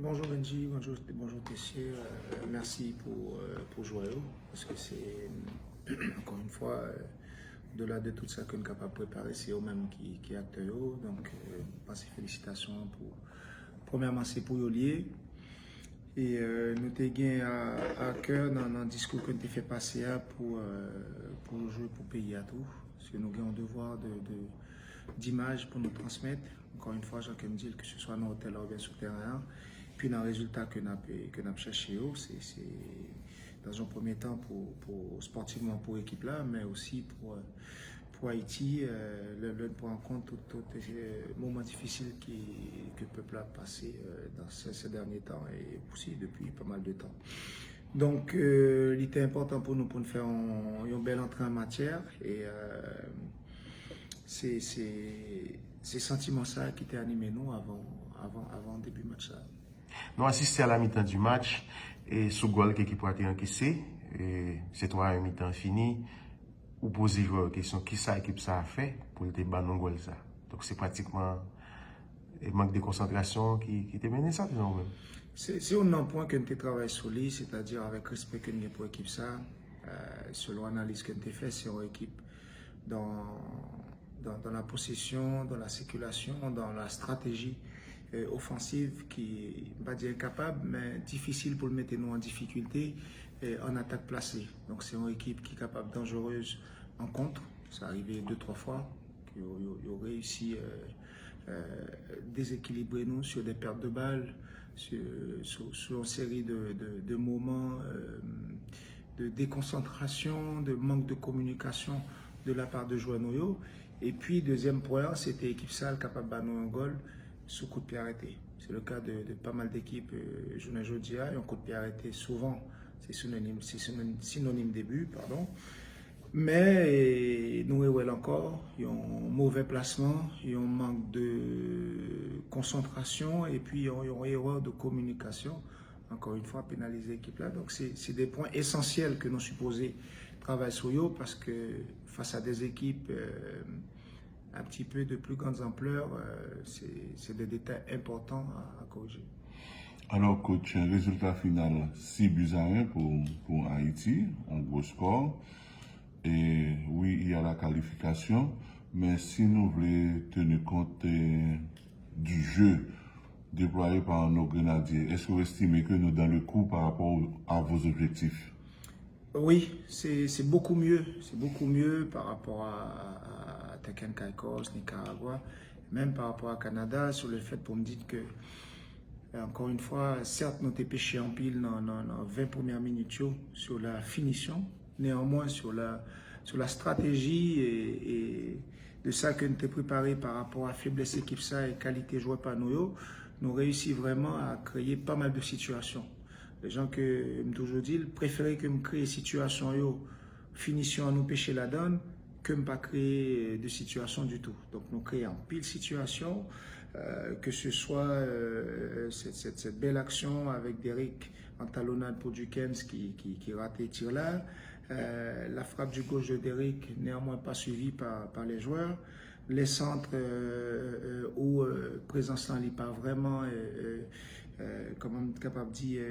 Bonjour Benji, bonjour Tessier, merci pour jouer parce que c'est encore une fois au-delà de tout ça qu'on est capable de préparer, c'est eux-mêmes qui acteurs. Donc passez félicitations pour premièrement c'est pour Yolier et nous t'ai à cœur dans le discours que nous fait passer pour jouer pour pays à tout parce que nous avons un devoir d'image pour nous transmettre. Encore une fois, Jacques me dit que ce soit dans l'hôtel ou bien sur terrain. Puis dans le résultat que nous avons cherché, c'est dans un premier temps sportivement pour l'équipe là, mais aussi pour Haïti, pour en compte tous les moments difficiles que le peuple a passé dans ces derniers temps et aussi depuis pas mal de temps. Donc, il était important pour nous faire une belle entrée en matière et c'est ces sentiments ça qui t'a animé nous avant le début du match. Nous assistons à la mi-temps du match et sous goal l'équipe a été encaissée. C'est 3 mi-temps fini. Ou poser joueur question qui ça équipe ça a fait pour le battre non goal ça. Donc c'est pratiquement un manque de concentration qui te mené ça disons même. C'est un point que nous travaillons sur lui, c'est-à-dire avec respect que nous pour l'équipe ça. Selon l'analyse que nous fait, c'est une équipe dans la possession, dans la circulation, dans la stratégie offensive qui va dire incapable, mais difficile pour le mettre nous en difficulté en attaque placée. Donc c'est une équipe qui est capable dangereuse en contre. Ça arrivé 2-3 fois qu'ils ont réussi déséquilibrer nous sur des pertes de balles, sur une série de moments de déconcentration, de manque de communication de la part de joueurs noyaux. Et puis, deuxième point, c'était l'équipe sale capable de battre un goal sous coup de pied arrêté. C'est le cas de pas mal d'équipes journée aujourd'hui. Un coup de pied arrêté, souvent, c'est synonyme début, pardon. Mais nous, encore, il y a un mauvais placement, il y a un manque de concentration et puis il y a une erreur de communication. Encore une fois, pénaliser l'équipe là. Donc, c'est des points essentiels que nous supposés travailler sur eux parce que face à des équipes un petit peu de plus grande ampleur, c'est des détails importants à corriger. Alors, coach, un résultat final 6-1 pour Haïti, un gros score. Et oui, il y a la qualification, mais si nous voulons tenir compte du jeu déployé par nos grenadiers, est-ce que vous estimez que nous dans le coup par rapport à vos objectifs? Oui, c'est beaucoup mieux. C'est beaucoup mieux par rapport à Tekken Caicos, Nicaragua, même par rapport à Canada, sur le fait pour me dire que, encore une fois, certes, nous avons pêché en pile dans 20 premières minutes sur la finition, néanmoins sur la stratégie et de ça que nous avons préparé par rapport à faiblesse équipe ça et qualité joueur par nous réussi vraiment à créer pas mal de situations. Les gens que me toujours dit, préféraient que me créer des situations finition à nous pêcher la donne que me pas créer de situations du tout. Donc nous créons pile de situations, que ce soit cette belle action avec Derek en talonnade pour Dukens qui raté tir là, la frappe du gauche de Derek néanmoins pas suivie par les joueurs, les centres où présence n'est pas vraiment comment on est capable de dire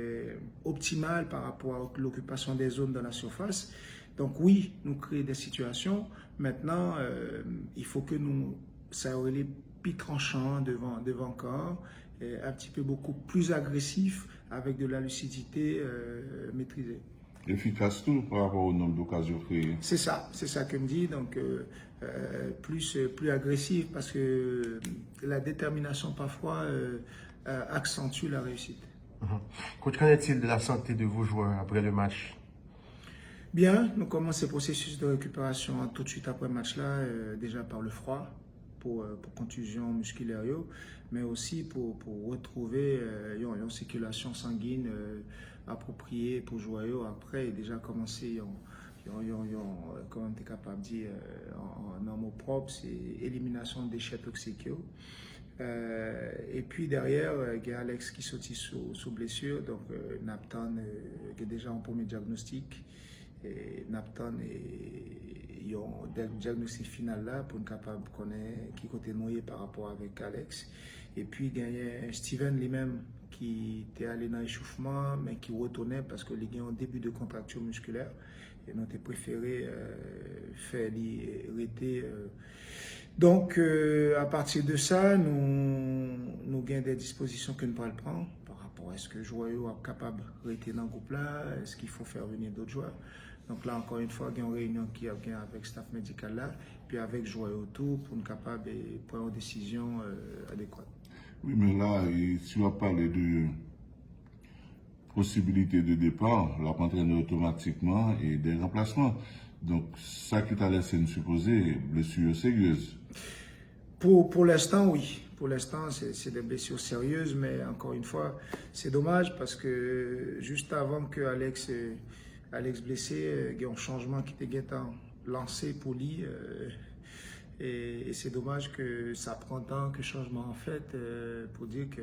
optimale par rapport à l'occupation des zones dans la surface. Donc oui, nous créons des situations. Maintenant, il faut que nous ça aurait les plus tranchants devant corps, un petit peu beaucoup plus agressif avec de la lucidité maîtrisée. Efficace tout par rapport au nombre d'occasions créées. C'est ça que me dit. Donc plus agressif parce que la détermination parfois accentue la réussite. Coach, qu'en est-il de la santé de vos joueurs après le match? Bien, nous commençons le processus de récupération tout de suite après le match là, déjà par le froid pour contusion musculaire, mais aussi pour retrouver une circulation sanguine appropriée pour jouer après et déjà commencer comment tu es capable de dire en mots propres, c'est élimination des déchets toxiques. Et puis derrière, il y a Alex qui sortit sous blessure, donc Napton qui est déjà en premier diagnostic. Et Napton et un diagnostic final là pour être capable de connaître qui côté noyé par rapport avec Alex. Et puis il y a Steven lui-même qui qui était allé dans l'échauffement, mais qui retournait parce que les gars ont début de contracture musculaire. Et nous avons préféré faire l'arrêter. Donc, à partir de ça, nous avons des dispositions que nous ne pouvons pas prendre par rapport à ce que le joueur est capable de rester dans le groupe-là, est-ce qu'il faut faire venir d'autres joueurs. Donc là, encore une fois, il y a une réunion qui a avec le staff médical là, puis avec le joueur autour pour nous capable de prendre une décision adéquate. Oui, mais là, si on parle de possibilité de départ, la entraîner automatiquement et des remplacements. Donc, ça qui t'a laissé nous supposer, blessure sérieuse. Pour l'instant, oui. Pour l'instant, c'est des blessures sérieuses, mais encore une fois, c'est dommage parce que juste avant que Alex blessé, il y a un changement qui était lancé pour lui. Et c'est dommage que ça prend tant que changement en fait pour dire que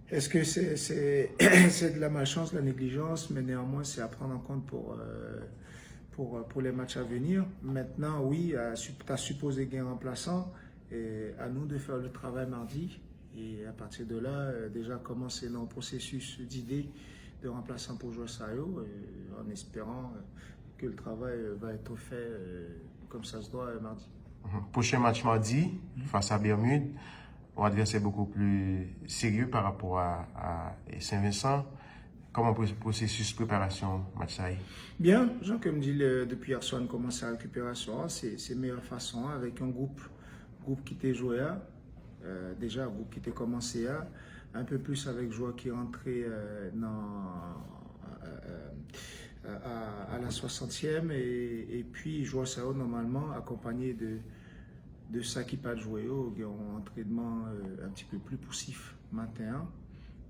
est-ce que c'est de la malchance, de la négligence, mais néanmoins c'est à prendre en compte pour les matchs à venir. Maintenant, oui, tu as supposé qu'il y ait un remplaçant, et à nous de faire le travail mardi. Et à partir de là, déjà commencer dans le processus d'idées de remplaçant pour jouer Sayo, en espérant que le travail va être fait comme ça se doit mardi. Prochain match mardi, face à Bermude, un adversaire beaucoup plus sérieux par rapport à Saint-Vincent. Comment le processus de préparation match ça? Bien, Jean, comme dit, depuis hier soir, on commence la récupération. C'est la meilleure façon avec un groupe qui était joué déjà un groupe qui était commencé un peu plus avec joueur qui est rentré à la 60e et puis joueur ça normalement accompagné de ça qui pas joué un entraînement un petit peu plus poussif matin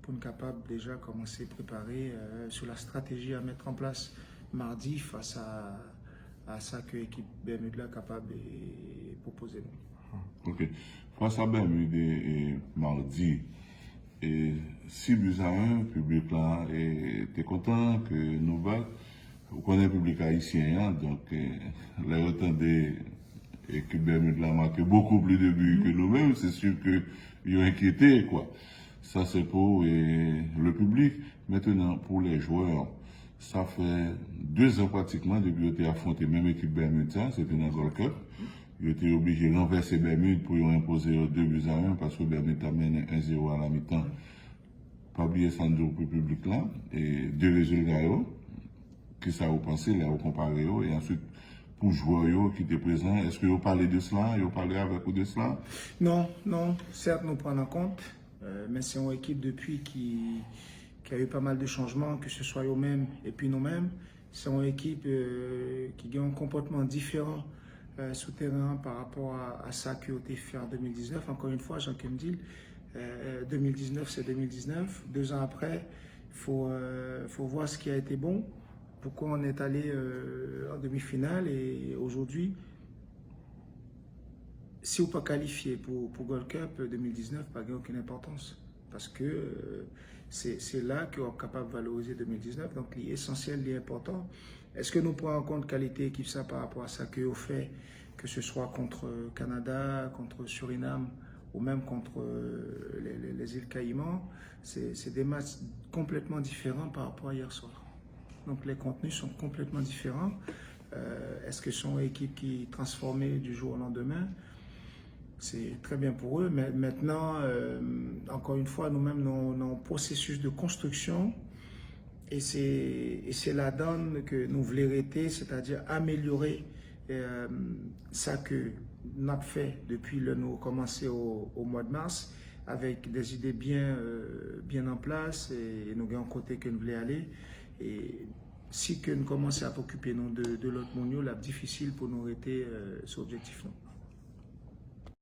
pour être capable déjà commencer à préparer sur la stratégie à mettre en place mardi face à ça que l'équipe Bermude est capable de proposer. Ok. Face à Bermude et mardi, et 6-1, le public là était content que nous battions. Vous connaissez le public haïtien, donc là, autant l'équipe Bermude a marqué beaucoup plus de buts que nous-mêmes, c'est sûr qu'ils ont inquiété, quoi. Ça, c'est pour le public. Maintenant, pour les joueurs, ça fait 2 ans pratiquement depuis qu'ils ont affronté la même équipe Bermude, c'était dans le Gold Cup. Ils étaient obligés de renverser Bermude pour imposer 2-1 parce que Bermude a mené 1-0 à la mi-temps. Pas oublier ça pour le public là. Et 2 résultats, que ça vous pensez, là, vous comparez, et ensuite, pour les joueurs qui étaient présents, est-ce que vous parlez de cela, vous parlez avec vous de cela? Non, certes, nous prenons en compte, mais c'est une équipe depuis qui a eu pas mal de changements, que ce soit eux-mêmes et puis nous-mêmes. C'est une équipe qui a un comportement différent sur le terrain par rapport à ça qui a été fait en 2019. Encore une fois, Jean-Kim dit, 2019 c'est 2019. 2 ans après, il faut voir ce qui a été bon, pourquoi on est allé en demi-finale et aujourd'hui, si on n'est pas qualifié pour Gold Cup 2019, pas aucune importance. Parce que c'est là qu'on est capable de valoriser 2019. Donc l'essentiel, l'important. Est-ce que nous prenons en compte qualité équipe ça par rapport à ça qu'on fait, que ce soit contre Canada, contre Suriname ou même contre les îles Caïmans? C'est des matchs complètement différents par rapport à hier soir. Donc les contenus sont complètement différents. Est-ce que ce sont des équipes qui transformées du jour au lendemain? C'est très bien pour eux, mais maintenant, encore une fois, nous-mêmes, nous avons un processus de construction et c'est la donne que nous voulons arrêter, c'est-à-dire améliorer ça que nous avons fait depuis le nous commencé au mois de mars avec des idées bien en place et nous avons un côté que nous voulons aller. Et si que nous commençons à occuper de l'autre monde, c'est difficile pour nous arrêter cet objectif-là.